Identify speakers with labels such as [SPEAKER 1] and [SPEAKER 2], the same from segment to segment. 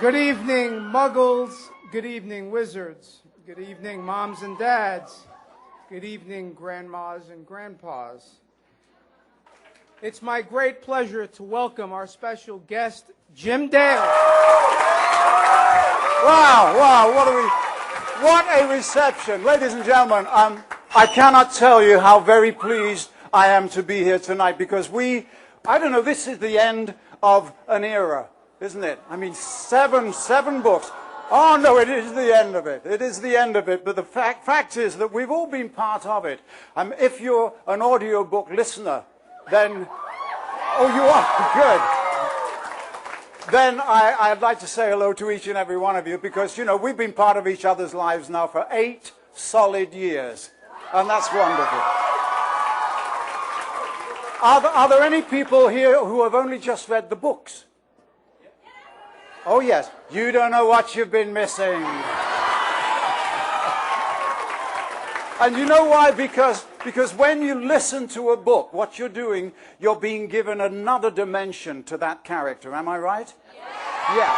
[SPEAKER 1] Good evening, muggles. Good evening, wizards. Good evening, moms and dads. Good evening, grandmas and grandpas. It's my great pleasure to welcome our special guest, Jim Dale.
[SPEAKER 2] Wow, what a reception. Ladies and gentlemen, I cannot tell you how very pleased I am to be here tonight because this is the end of an era, isn't it? I mean, seven books. Oh, no, it is the end of it. It is the end of it. But the fact is that we've all been part of it. If you're an audiobook listener, then... Oh, you are? Good. Then I'd like to say hello to each and every one of you because, we've been part of each other's lives now for 8 solid years. And that's wonderful. Are there any people here who have only just read the books? Oh, yes. You don't know what you've been missing. And you know why? Because when you listen to a book, what you're doing, you're being given another dimension to that character. Am I right? Yeah.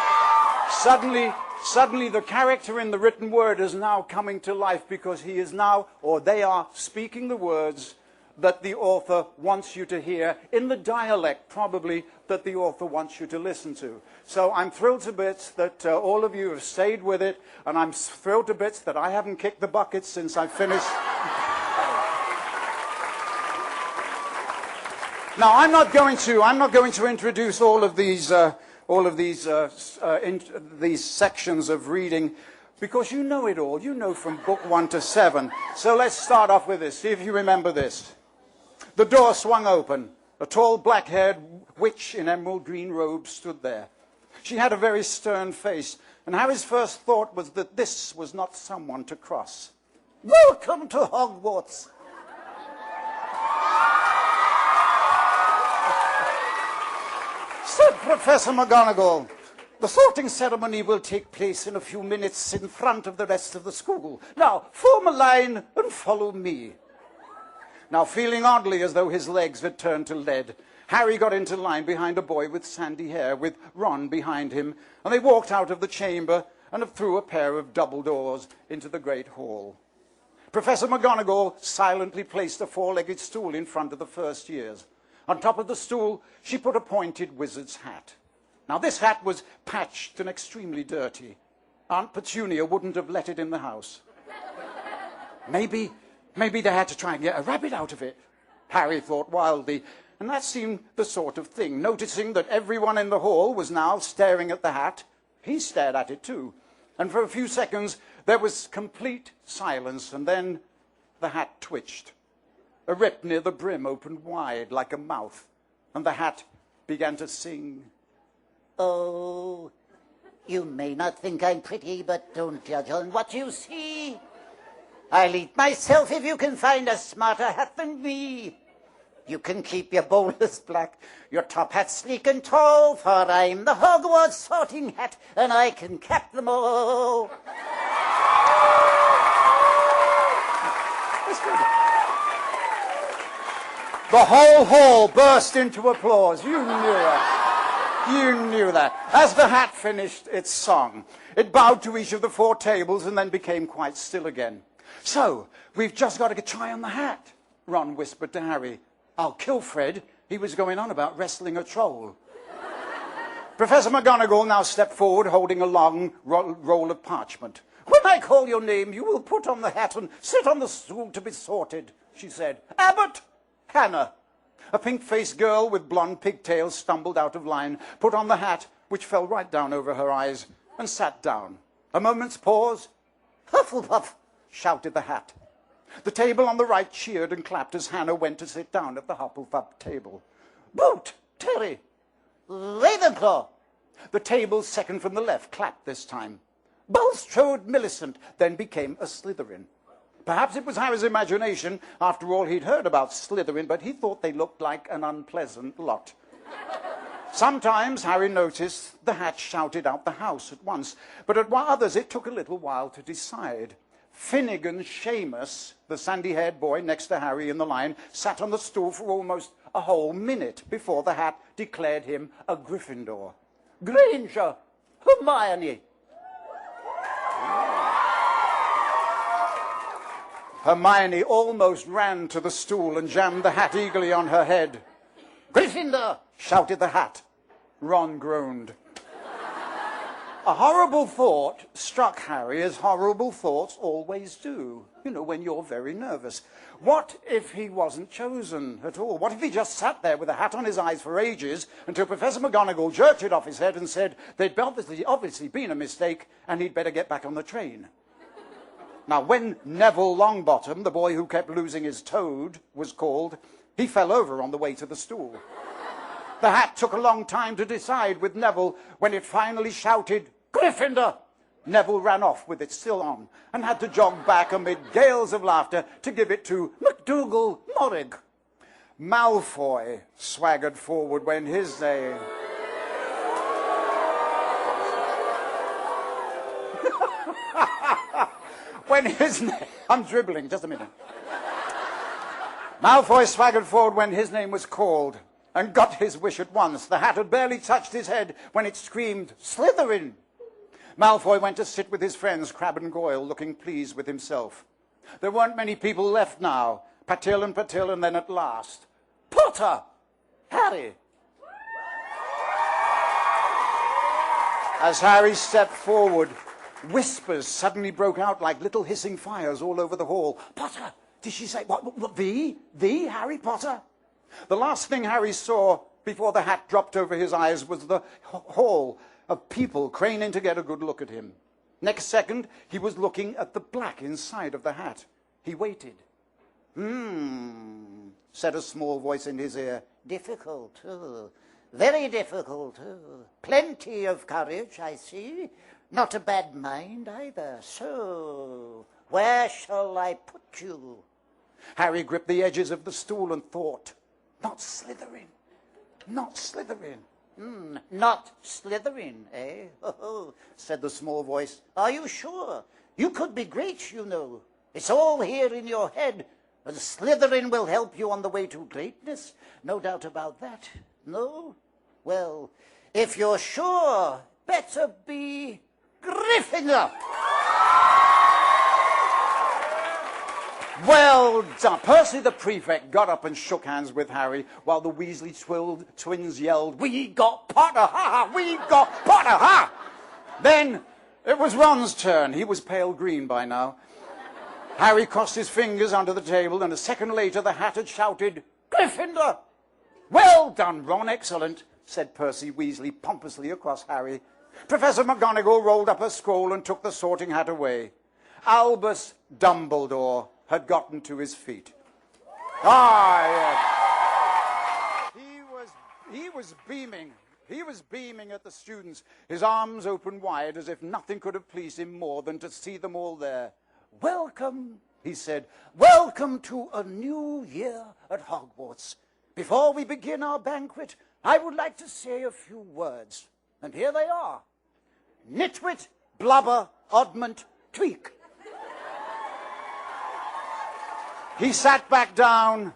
[SPEAKER 2] Suddenly the character in the written word is now coming to life because he is now, or they are, speaking the words that the author wants you to hear in the dialect, probably, that the author wants you to listen to. So I'm thrilled to bits that all of you have stayed with it, and I'm thrilled to bits that I haven't kicked the bucket since I finished. Now, I'm not going to introduce all of these sections of reading, because you know it all. You know from book 1 to 7. So let's start off with this. See if you remember this. The door swung open. A tall, black-haired witch in emerald green robes stood there. She had a very stern face, and Harry's first thought was that this was not someone to cross. "Welcome to Hogwarts." Said Professor McGonagall. "The sorting ceremony will take place in a few minutes in front of the rest of the school. Now, form a line and follow me." Now, feeling oddly as though his legs had turned to lead, Harry got into line behind a boy with sandy hair, with Ron behind him, and they walked out of the chamber and through a pair of double doors into the great hall. Professor McGonagall silently placed a 4-legged stool in front of the first years. On top of the stool, she put a pointed wizard's hat. Now, this hat was patched and extremely dirty. Aunt Petunia wouldn't have let it in the house. Maybe they had to try and get a rabbit out of it, Harry thought wildly, and that seemed the sort of thing. Noticing that everyone in the hall was now staring at the hat, he stared at it too. And for a few seconds, there was complete silence, and then the hat twitched. A rip near the brim opened wide like a mouth, and the hat began to sing.
[SPEAKER 3] "Oh, you may not think I'm pretty, but don't judge on what you see. I'll eat myself if you can find a smarter hat than me. You can keep your bowlers black, your top hat sleek and tall, for I'm the Hogwarts sorting hat, and I can cap them all."
[SPEAKER 2] The whole hall burst into applause. You knew that. You knew that. As the hat finished its song, it bowed to each of the 4 tables and then became quite still again. "So, we've just got to try on the hat," Ron whispered to Harry. "I'll kill Fred. He was going on about wrestling a troll." Professor McGonagall now stepped forward, holding a long roll of parchment. "When I call your name, you will put on the hat and sit on the stool to be sorted," she said. "Abbott, Hannah." A pink-faced girl with blonde pigtails stumbled out of line, put on the hat, which fell right down over her eyes, and sat down. A moment's pause. "Hufflepuff," shouted the hat. The table on the right cheered and clapped as Hannah went to sit down at the Hufflepuff table. "Boot, Terry."
[SPEAKER 3] "Ravenclaw."
[SPEAKER 2] The table second from the left clapped this time. Bulstrode Millicent then became a Slytherin. Perhaps it was Harry's imagination. After all, he'd heard about Slytherin, but he thought they looked like an unpleasant lot. Sometimes, Harry noticed, the hat shouted out the house at once, but at others it took a little while to decide. Finnegan Seamus, the sandy-haired boy next to Harry in the line, sat on the stool for almost a whole minute before the hat declared him a Gryffindor. "Granger,"
[SPEAKER 3] Hermione.
[SPEAKER 2] Hermione almost ran to the stool and jammed the hat eagerly on her head.
[SPEAKER 3] Gryffindor,
[SPEAKER 2] shouted the hat. Ron groaned. A horrible thought struck Harry, as horrible thoughts always do. You know, when you're very nervous. What if he wasn't chosen at all? What if he just sat there with a hat on his eyes for ages until Professor McGonagall jerked it off his head and said there'd obviously been a mistake and he'd better get back on the train? Now, when Neville Longbottom, the boy who kept losing his toad, was called, he fell over on the way to the stool. The hat took a long time to decide with Neville. When it finally shouted, "Gryffindor!" Neville ran off with it still on and had to jog back amid gales of laughter to give it to McDougal Morrig. Malfoy swaggered forward when his name... I'm dribbling, just a minute. Malfoy swaggered forward when his name was called and got his wish at once. The hat had barely touched his head when it screamed, "Slytherin!" Malfoy went to sit with his friends, Crabbe and Goyle, looking pleased with himself. There weren't many people left now. Patil, and then at last, Potter! Harry! As Harry stepped forward, whispers suddenly broke out like little hissing fires all over the hall. Potter! Did she say, what, the Harry Potter? The last thing Harry saw before the hat dropped over his eyes was the hall of people craning to get a good look at him. Next second, he was looking at the black inside of the hat. He waited.
[SPEAKER 3] Said a small voice in his ear. Difficult, very difficult. Plenty of courage, I see. Not a bad mind either. So, where shall I put you?
[SPEAKER 2] Harry gripped the edges of the stool and thought, not Slytherin, not Slytherin.
[SPEAKER 3] Not Slytherin, eh? Oh, said the small voice. Are you sure? You could be great, you know. It's all here in your head, and Slytherin will help you on the way to greatness. No doubt about that. No? Well, if you're sure, better be Gryffindor.
[SPEAKER 2] Well done. Percy the prefect got up and shook hands with Harry while the Weasley twins yelled, "We got Potter! Ha ha! We got Potter! Ha!" Then it was Ron's turn. He was pale green by now. Harry crossed his fingers under the table, and a second later the hat had shouted, "Gryffindor!" "Well done, Ron, excellent," said Percy Weasley pompously across Harry. Professor McGonagall rolled up her scroll and took the sorting hat away. Albus Dumbledore had gotten to his feet. Yes. He was beaming. He was beaming at the students, his arms open wide as if nothing could have pleased him more than to see them all there. "Welcome," he said. "Welcome to a new year at Hogwarts. Before we begin our banquet, I would like to say a few words. And here they are. Nitwit, blubber, oddment, tweak." He sat back down